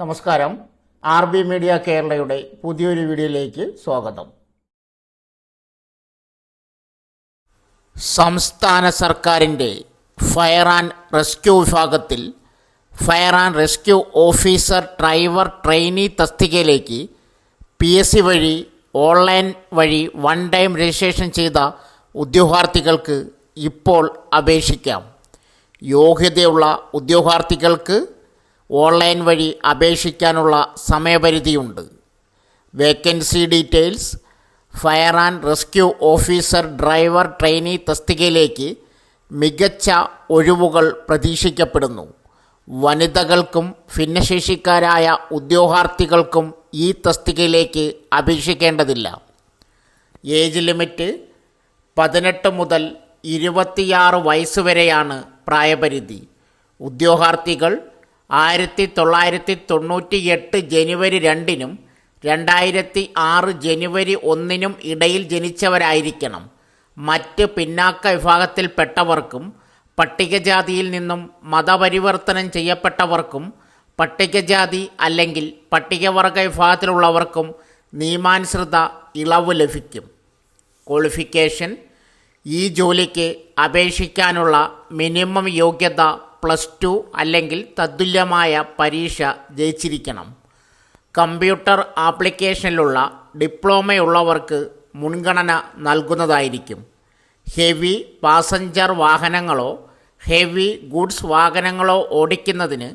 നമസ്കാരം. RB media കേരളയുടെ പുതിയൊരു വീഡിയോയിലേക്ക് സ്വാഗതം. സംസ്ഥാന സർക്കാരിൻ്റെ ഫയർ ആൻഡ് റെസ്ക്യൂ വിഭാഗത്തിൽ fire and rescue officer driver trainee തസ്തികയിലേക്ക് PSC വഴി ഓൺലൈൻ വഴി വൺ ടൈം രജിസ്ട്രേഷൻ ചെയ്ത ഉദ്യോഗാർത്ഥികൾക്ക് ഇപ്പോൾ അപേക്ഷിക്കാം. യോഗ്യതയുള്ള ഉദ്യോഗാർത്ഥികൾക്ക് ഓൺലൈൻ വഴി അപേക്ഷിക്കാനുള്ള സമയപരിധിയുണ്ട്. Vacancy details: fire and rescue officer driver trainee തസ്തികയിലേക്ക് മികച്ച ഒഴിവുകൾ പ്രതീക്ഷിക്കപ്പെടുന്നു. വനിതകൾക്കും ഭിന്നശേഷിക്കാരായ ഉദ്യോഗാർത്ഥികൾക്കും ഈ തസ്തികയിലേക്ക് അപേക്ഷിക്കേണ്ടതില്ല. ഏജ് ലിമിറ്റ് 18 മുതൽ 26 വയസ്സ് വരെയാണ് പ്രായപരിധി. ഉദ്യോഗാർത്ഥികൾ 1998 ജനുവരി 2-നും 2006 ജനുവരി 1-നും ഇടയിൽ ജനിച്ചവരായിരിക്കണം. മറ്റ് പിന്നാക്ക വിഭാഗത്തിൽപ്പെട്ടവർക്കും പട്ടികജാതിയിൽ നിന്നും മതപരിവർത്തനം ചെയ്യപ്പെട്ടവർക്കും പട്ടികജാതി അല്ലെങ്കിൽ പട്ടികവർഗ വിഭാഗത്തിലുള്ളവർക്കും നിയമാനുസൃത ഇളവ് ലഭിക്കും. ക്വാളിഫിക്കേഷൻ: ഈ ജോലിക്ക് അപേക്ഷിക്കാനുള്ള മിനിമം യോഗ്യത +2 അല്ലെങ്കിൽ തത്തുല്യമായ പരീക്ഷ ജയിച്ചിരിക്കണം. കമ്പ്യൂട്ടർ ആപ്ലിക്കേഷനിലുള്ള ഡിപ്ലോമയുള്ളവർക്ക് മുൻഗണന നൽകുന്നതായിരിക്കും. ഹെവി പാസഞ്ചർ വാഹനങ്ങളോ ഹെവി ഗുഡ്സ് വാഹനങ്ങളോ ഓടിക്കുന്നതിന്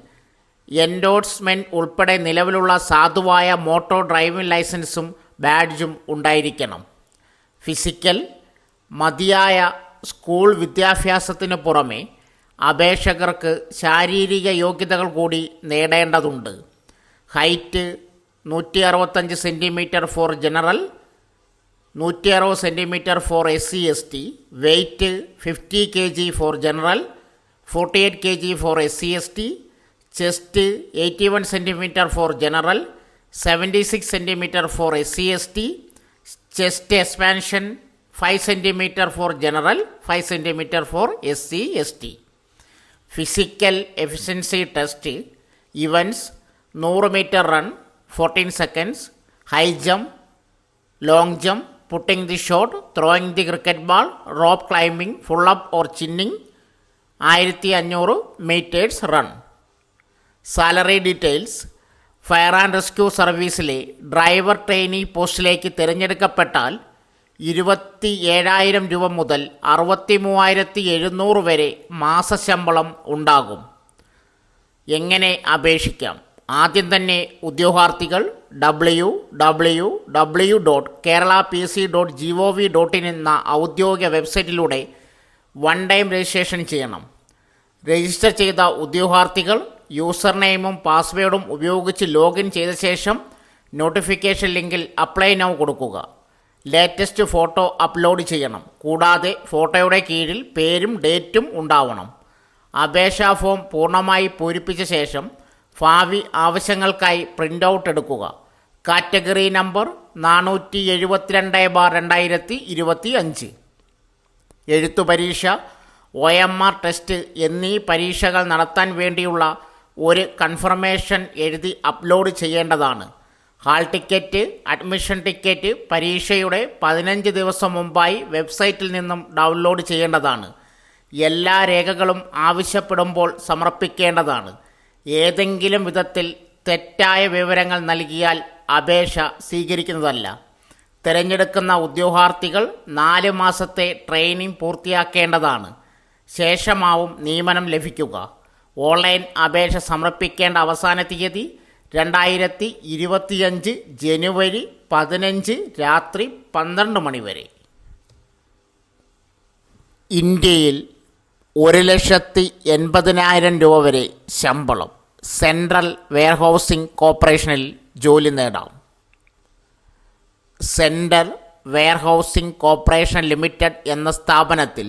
എൻഡോഴ്സ്മെൻറ്റ് ഉൾപ്പെടെ നിലവിലുള്ള സാധുവായ മോട്ടോർ ഡ്രൈവിംഗ് ലൈസൻസും ബാഡ്ജും ഉണ്ടായിരിക്കണം. ഫിസിക്കൽ: മതിയായ സ്കൂൾ വിദ്യാഭ്യാസത്തിന് പുറമെ അപേക്ഷകർക്ക് ശാരീരിക യോഗ്യതകൾ കൂടി നേടേണ്ടതുണ്ട്. Height 165 centimetre for general, 160 centimetre for SC/ST. Weight 50 kg for general, 48 kg for SC/ST. Chest 81 centimetre for general, 76 centimetre for SC/ST. Chest expansion 5 centimetre for general, 5 centimetre for SC/ST. Physical efficiency test: events 100 metre run 14 seconds, high jump, long jump, putting the shot, throwing the cricket ball, rope climbing, pull up or chinning, 1500 metres run. Salary details: fire and rescue സർവീസിലെ driver trainee പോസ്റ്റിലേക്ക് തിരഞ്ഞെടുക്കപ്പെട്ടാൽ 27,000 രൂപ മുതൽ 63,700 വരെ മാസശമ്പളം ഉണ്ടാകും. എങ്ങനെ അപേക്ഷിക്കാം? ആദ്യം തന്നെ ഉദ്യോഗാർത്ഥികൾ www.keralapsc.gov.in എന്ന ഔദ്യോഗിക വെബ്സൈറ്റിലൂടെ വൺ ടൈം രജിസ്ട്രേഷൻ ചെയ്യണം. രജിസ്റ്റർ ചെയ്ത ഉദ്യോഗാർത്ഥികൾ യൂസർ നെയിമും പാസ്വേഡും ഉപയോഗിച്ച് ലോഗിൻ ചെയ്ത ശേഷം നോട്ടിഫിക്കേഷൻ ലിങ്കിൽ അപ്ലൈ നൗ കൊടുക്കുക. ലേറ്റസ്റ്റ് ഫോട്ടോ അപ്ലോഡ് ചെയ്യണം. കൂടാതെ ഫോട്ടോയുടെ കീഴിൽ പേരും ഡേറ്റും ഉണ്ടാവണം. അപേക്ഷാ ഫോം പൂർണ്ണമായി പൂരിപ്പിച്ച ശേഷം ഭാവി ആവശ്യങ്ങൾക്കായി പ്രിൻ്റ് ഔട്ട് എടുക്കുക. Category number 472/2025. എഴുത്തു പരീക്ഷ, OMR ടെസ്റ്റ് എന്നീ പരീക്ഷകൾ നടത്താൻ വേണ്ടിയുള്ള ഒരു കൺഫർമേഷൻ എഴുതി അപ്ലോഡ് ചെയ്യേണ്ടതാണ്. ഹാൾ ടിക്കറ്റ്, അഡ്മിഷൻ ടിക്കറ്റ് പരീക്ഷയുടെ 15 ദിവസം മുമ്പായി വെബ്സൈറ്റിൽ നിന്നും ഡൗൺലോഡ് ചെയ്യേണ്ടതാണ്. എല്ലാ രേഖകളും ആവശ്യപ്പെടുമ്പോൾ സമർപ്പിക്കേണ്ടതാണ്. ഏതെങ്കിലും വിധത്തിൽ തെറ്റായ വിവരങ്ങൾ നൽകിയാൽ അപേക്ഷ സ്വീകരിക്കുന്നതല്ല. തിരഞ്ഞെടുക്കുന്ന ഉദ്യോഗാർത്ഥികൾ 4 മാസത്തെ ട്രെയിനിങ് പൂർത്തിയാക്കേണ്ടതാണ്. ശേഷമാവും നിയമനം ലഭിക്കുക. ഓൺലൈൻ അപേക്ഷ സമർപ്പിക്കേണ്ട അവസാന തീയതി 2025 ജനുവരി 15 രാത്രി 12 മണി വരെ. ഇന്ത്യയിൽ 1,80,000 രൂപ വരെ ശമ്പളം സെൻട്രൽ വെയർഹൗസിംഗ് കോർപ്പറേഷനിൽ ജോലി നേടാം. സെൻട്രൽ വെയർഹൗസിംഗ് കോർപ്പറേഷൻ ലിമിറ്റഡ് എന്ന സ്ഥാപനത്തിൽ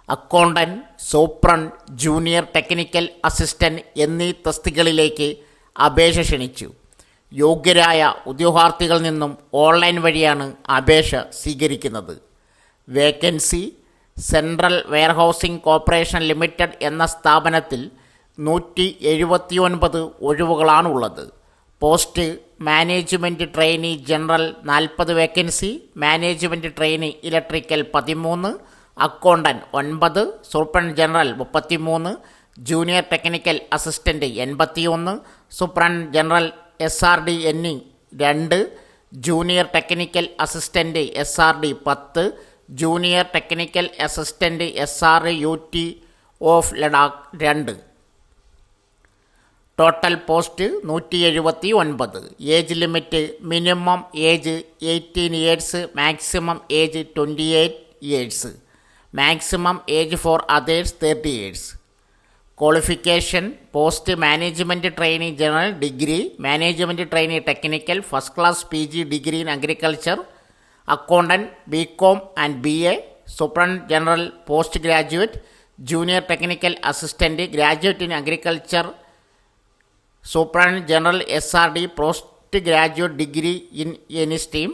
accountant, superintendent, junior technical assistant എന്നീ തസ്തികകളിലേക്ക് അപേക്ഷ ക്ഷണിച്ചു. യോഗ്യരായ ഉദ്യോഗാർത്ഥികളിൽ നിന്നും ഓൺലൈൻ വഴിയാണ് അപേക്ഷ സ്വീകരിക്കുന്നത്. Vacancy: central warehousing corporation limited എന്ന സ്ഥാപനത്തിൽ 179 ഒഴിവുകളാണുള്ളത്. Post management trainee general 40 vacancy, management trainee electrical 13, accountant 9, superintendent general 33, junior technical assistant 81, superintendent general SRD എന്നീ 2, junior technical assistant SRD 10, junior technical assistant SRUT of Ladakh 2. Total post 179. Age limit minimum age 18 years, maximum age 28 years, maximum age for others 30 years. Qualification post management trainee general degree, management trainee technical first class PG degree in agriculture, accountant BCom and BA, superintendent general post graduate, junior technical assistant graduate in agriculture, superintendent general SRD post graduate degree in any stream,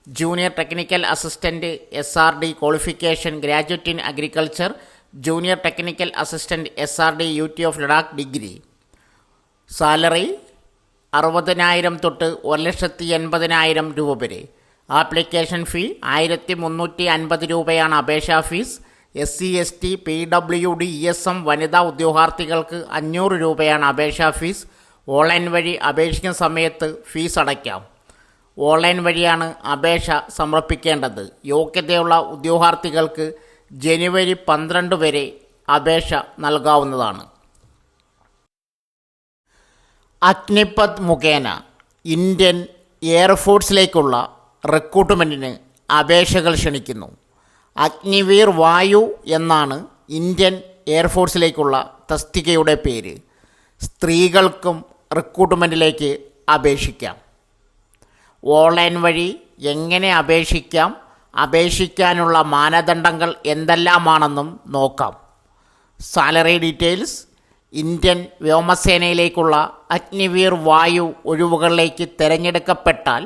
junior technical assistant SRD qualification graduate in agriculture, junior technical assistant SRD UT of Ladakh degree. Salary 60,000 തൊട്ട് 1,80,000 രൂപ വരെ. Application fee 1,350 രൂപയാണ് അപേക്ഷാ fees. SC ST PWD ESM വനിതാ ഉദ്യോഗാർത്ഥികൾക്ക് 500 രൂപയാണ് അപേക്ഷാ fees. Online വഴി അപേക്ഷിക്കുന്ന സമയത്ത് ഫീസ് അടയ്ക്കാം. ഓൺലൈൻ വഴിയാണ് അപേക്ഷ സമർപ്പിക്കേണ്ടത്. യോഗ്യതയുള്ള ഉദ്യോഗാർത്ഥികൾക്ക് ജനുവരി 12 വരെ അപേക്ഷ നൽകാവുന്നതാണ്. അഗ്നിപഥ് മുഖേന ഇന്ത്യൻ എയർഫോഴ്സിലേക്കുള്ള റിക്രൂട്ട്മെൻറ്റിന് അപേക്ഷകൾ ക്ഷണിക്കുന്നു. അഗ്നിവീർ വായു എന്നാണ് ഇന്ത്യൻ എയർഫോഴ്സിലേക്കുള്ള തസ്തികയുടെ പേര്. സ്ത്രീകൾക്കും റിക്രൂട്ട്മെൻറ്റിലേക്ക് അപേക്ഷിക്കാം. ഓൺലൈൻ വഴി എങ്ങനെ അപേക്ഷിക്കാം, അപേക്ഷിക്കാനുള്ള മാനദണ്ഡങ്ങൾ എന്തെല്ലാമാണെന്നും നോക്കാം. Salary details. ഇന്ത്യൻ വ്യോമസേനയിലേക്കുള്ള അഗ്നിവീർ വായു ഒഴിവുകളിലേക്ക് തിരഞ്ഞെടുക്കപ്പെട്ടാൽ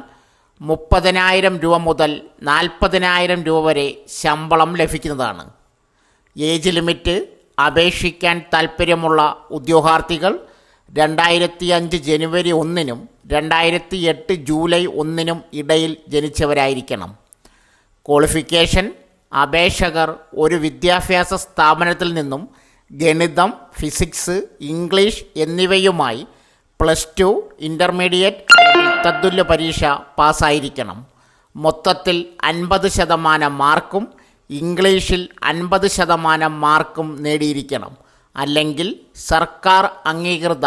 30,000 രൂപ മുതൽ 40,000 രൂപ വരെ ശമ്പളം ലഭിക്കുന്നതാണ്. ഏജ് ലിമിറ്റ് അപേക്ഷിക്കാൻ താൽപ്പര്യമുള്ള ഉദ്യോഗാർത്ഥികൾ 2005 ജനുവരി 1-നും 2008 ജൂലൈ 1-നും ഇടയിൽ ജനിച്ചവരായിരിക്കണം. ക്വാളിഫിക്കേഷൻ അപേക്ഷകർ ഒരു വിദ്യാഭ്യാസ സ്ഥാപനത്തിൽ നിന്നും ഗണിതം, ഫിസിക്സ്, ഇംഗ്ലീഷ് എന്നിവയുമായി +2, ഇൻ്റർമീഡിയറ്റ് തത്തുല്യ പരീക്ഷ പാസ്സായിരിക്കണം. മൊത്തത്തിൽ 50% മാർക്കും ഇംഗ്ലീഷിൽ 50% മാർക്കും നേടിയിരിക്കണം. അല്ലെങ്കിൽ സർക്കാർ അംഗീകൃത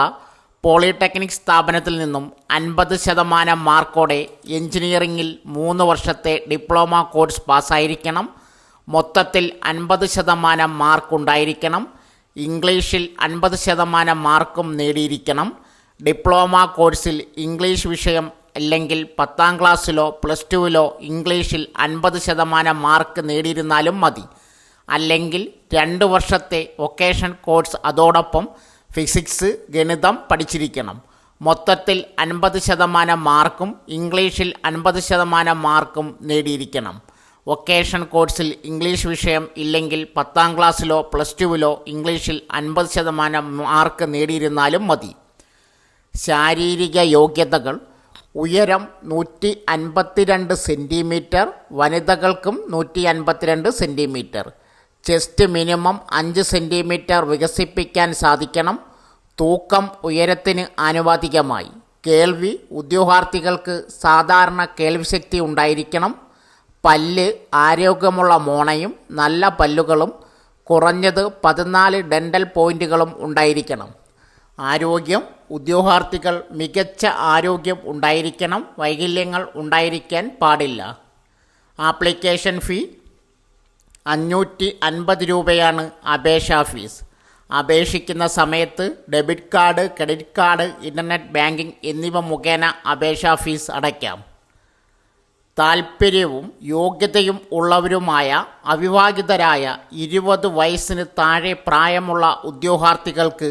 പോളിടെക്നിക് സ്ഥാപനത്തിൽ നിന്നും 50% മാർക്കോടെ എഞ്ചിനീയറിംഗിൽ 3 വർഷത്തെ ഡിപ്ലോമ കോഴ്സ് പാസ്സായിരിക്കണം. മൊത്തത്തിൽ 50% മാർക്കുണ്ടായിരിക്കണം. ഇംഗ്ലീഷിൽ 50% മാർക്കും നേടിയിരിക്കണം. ഡിപ്ലോമ കോഴ്സിൽ ഇംഗ്ലീഷ് വിഷയം അല്ലെങ്കിൽ 10ാം ക്ലാസ്സിലോ +2-ലോ ഇംഗ്ലീഷിൽ 50% മാർക്ക് നേടിയിരുന്നാലും മതി. അല്ലെങ്കിൽ 2 വർഷത്തെ വൊക്കേഷൻ കോഴ്സ് അതോടൊപ്പം ഫിസിക്സ്, ഗണിതം പഠിച്ചിരിക്കണം. മൊത്തത്തിൽ 50% മാർക്കും ഇംഗ്ലീഷിൽ 50% മാർക്കും നേടിയിരിക്കണം. വൊക്കേഷൻ കോഴ്സിൽ ഇംഗ്ലീഷ് വിഷയം ഇല്ലെങ്കിൽ 10ാം ക്ലാസ്സിലോ +2-ലോ ഇംഗ്ലീഷിൽ 50% മാർക്ക് നേടിയിരുന്നാലും മതി. ശാരീരിക യോഗ്യതകൾ. ഉയരം 152 സെൻറ്റിമീറ്റർ, വനിതകൾക്കും 152 സെൻറ്റിമീറ്റർ. ചെസ്റ്റ് മിനിമം 5 സെൻറ്റിമീറ്റർ വികസിപ്പിക്കാൻ സാധിക്കണം. തൂക്കം ഉയരത്തിന് ആനുപാതികമായി. കേൾവി ഉദ്യോഗാർത്ഥികൾക്ക് സാധാരണ കേൾവിശക്തി ഉണ്ടായിരിക്കണം. പല്ല് ആരോഗ്യമുള്ള മോണയും നല്ല പല്ലുകളും കുറഞ്ഞത് 14 ഡെൻ്റൽ പോയിൻറ്റുകളും ഉണ്ടായിരിക്കണം. ആരോഗ്യം ഉദ്യോഗാർത്ഥികൾ മികച്ച ആരോഗ്യം ഉണ്ടായിരിക്കണം. വൈകല്യങ്ങൾ ഉണ്ടായിരിക്കാൻ പാടില്ല. ആപ്ലിക്കേഷൻ ഫീ 550 രൂപയാണ് അപേക്ഷാ ഫീസ്. അപേക്ഷിക്കുന്ന സമയത്ത് debit card, credit card, internet banking എന്നിവ മുഖേന അപേക്ഷാ ഫീസ് അടയ്ക്കാം. താൽപ്പര്യവും യോഗ്യതയും ഉള്ളവരുമായ അവിവാഹിതരായ 20 വയസ്സിന് താഴെ പ്രായമുള്ള ഉദ്യോഗാർത്ഥികൾക്ക്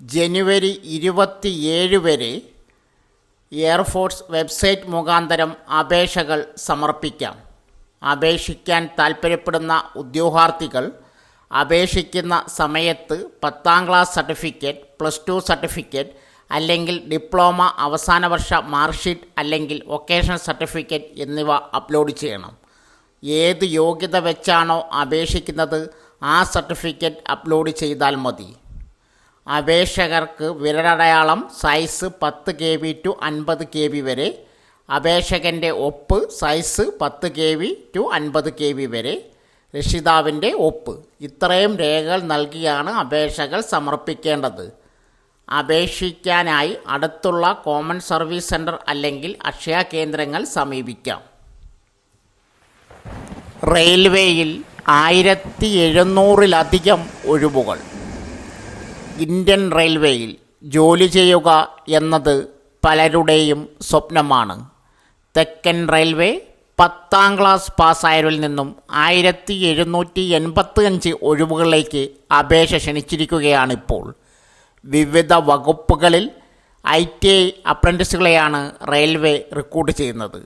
ജനുവരി 27 വരെ എയർഫോഴ്സ് വെബ്സൈറ്റ് മുഖാന്തരം അപേക്ഷകൾ സമർപ്പിക്കാം. അപേക്ഷിക്കാൻ താൽപ്പര്യപ്പെടുന്ന ഉദ്യോഗാർത്ഥികൾ അപേക്ഷിക്കുന്ന സമയത്ത് 10ാം ക്ലാസ് സർട്ടിഫിക്കറ്റ്, +2 സർട്ടിഫിക്കറ്റ് അല്ലെങ്കിൽ ഡിപ്ലോമ അവസാന വർഷ മാർക്ക്ഷീറ്റ് അല്ലെങ്കിൽ വൊക്കേഷണൽ സർട്ടിഫിക്കറ്റ് എന്നിവ അപ്ലോഡ് ചെയ്യണം. ഏത് യോഗ്യത വെച്ചാണോ അപേക്ഷിക്കുന്നത് ആ സർട്ടിഫിക്കറ്റ് അപ്ലോഡ് ചെയ്താൽ മതി. അപേക്ഷകർക്ക് വിരലടയാളം സൈസ് 10 KB ടു 50 KB വരെ, അപേക്ഷകൻ്റെ ഒപ്പ് സൈസ് 10 KB ടു 50 KB വരെ, രക്ഷിതാവിൻ്റെ ഒപ്പ്. ഇത്രയും രേഖകൾ നൽകിയാണ് അപേക്ഷകൾ സമർപ്പിക്കേണ്ടത്. അപേക്ഷിക്കാനായി അടുത്തുള്ള കോമൺ സർവീസ് സെൻറ്റർ അല്ലെങ്കിൽ അക്ഷയ കേന്ദ്രങ്ങൾ സമീപിക്കാം. റെയിൽവേയിൽ 1700-ലധികം ഒഴിവുകൾ. ഇന്ത്യൻ റെയിൽവേയിൽ ജോലി ചെയ്യുക എന്നത് പലരുടെയും സ്വപ്നമാണ്. തെക്കൻ റെയിൽവേ 10ാം ക്ലാസ് പാസ്സായവരിൽ നിന്നും 1785 ഒഴിവുകളിലേക്ക് അപേക്ഷ ക്ഷണിച്ചിരിക്കുകയാണിപ്പോൾ. വിവിധ വകുപ്പുകളിൽ ITI അപ്രൻറ്റീസുകളെയാണ് റെയിൽവേ റിക്രൂട്ട് ചെയ്യുന്നത്.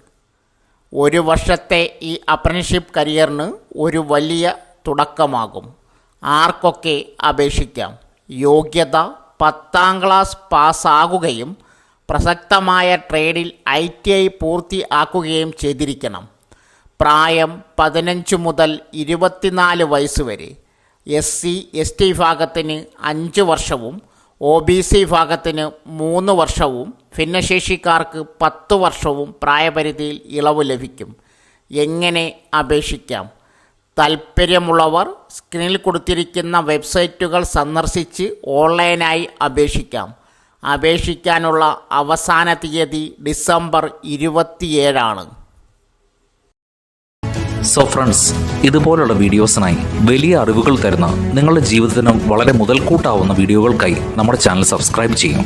ഒരു വർഷത്തെ ഈ അപ്രൻറ്റീസ്ഷിപ്പ് കരിയറിന് ഒരു വലിയ തുടക്കമാകും. ആർക്കൊക്കെ അപേക്ഷിക്കാം? യോഗ്യത 10ാം ക്ലാസ് പാസ്സാകുകയും പ്രസക്തമായ ട്രേഡിൽ ITI പൂർത്തിയാക്കുകയും ചെയ്തിരിക്കണം. പ്രായം 15 മുതൽ 24 വയസ്സ് വരെ. SC ST വിഭാഗത്തിന് 5 വർഷവും OBC വിഭാഗത്തിന് 3 വർഷവും ഭിന്നശേഷിക്കാർക്ക് 10 വർഷവും പ്രായപരിധിയിൽ ഇളവ് ലഭിക്കും. എങ്ങനെ അപേക്ഷിക്കാം? താൽപ്പര്യമുള്ളവർ സ്ക്രീനിൽ കൊടുത്തിരിക്കുന്ന വെബ്സൈറ്റുകൾ സന്ദർശിച്ച് ഓൺലൈനായി അപേക്ഷിക്കാം. അപേക്ഷിക്കാനുള്ള അവസാന തീയതി ഡിസംബർ 27 സോ ഫ്രണ്ട്സ്, ഇതുപോലുള്ള വീഡിയോസിനായി വലിയ അറിവുകൾ തരുന്ന നിങ്ങളുടെ ജീവിതത്തിന് വളരെ മുതൽക്കൂട്ടാവുന്ന വീഡിയോകൾക്കായി നമ്മുടെ ചാനൽ സബ്സ്ക്രൈബ് ചെയ്യും.